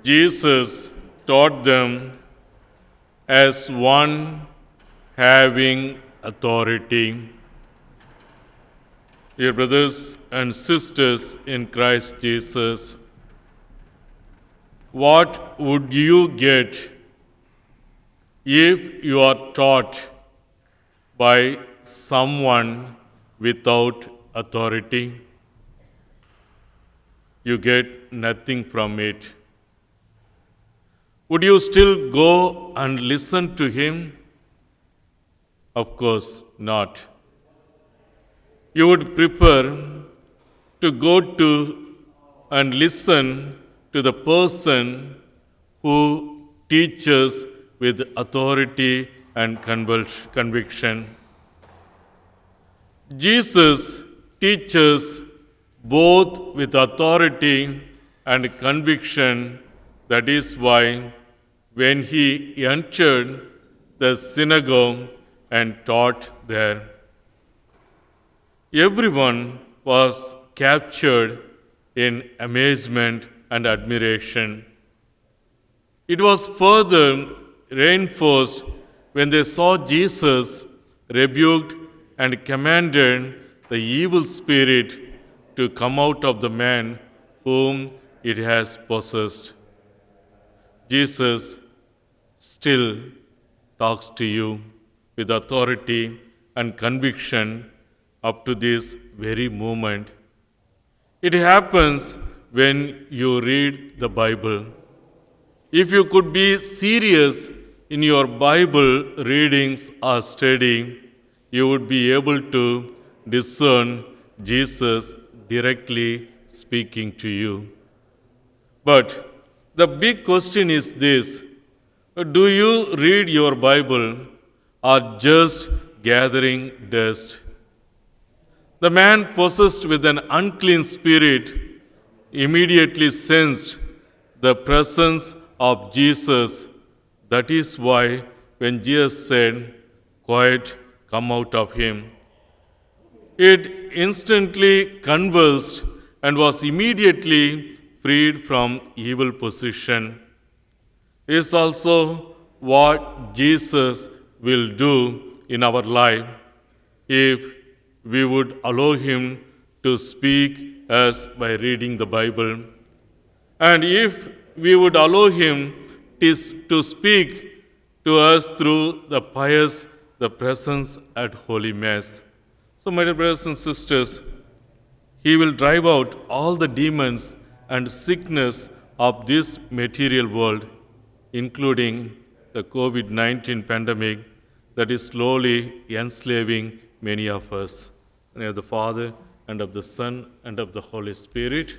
Jesus taught them as one having authority. Dear brothers and sisters in Christ Jesus, what would you get if you are taught by someone without authority? You get nothing from it. Would you still go and listen to him? Of course not. You would prefer to go to and listen to the person who teaches with authority and conviction. Jesus teaches both with authority and conviction. That is why when he entered the synagogue and taught there, everyone was captured in amazement and admiration. It was further reinforced when they saw Jesus rebuked and commanded the evil spirit to come out of the man whom it has possessed. Jesus still talks to you with authority and conviction up to this very moment. It happens when you read the Bible. If you could be serious in your Bible readings or study, you would be able to discern Jesus directly speaking to you. But the big question is this: do you read your Bible or just gathering dust? The man possessed with an unclean spirit immediately sensed the presence of Jesus. That is why when Jesus said, "Quiet, come out of him," it instantly convulsed and was immediately freed from evil possession. Is also what Jesus will do in our life if we would allow him to speak us by reading the Bible, and if we would allow him to speak to us through the presence at Holy Mass. So, my dear brothers and sisters, he will drive out all the demons and sickness of this material world, including the COVID-19 pandemic that is slowly enslaving many of us. In the name of the Father, and of the Son, and of the Holy Spirit.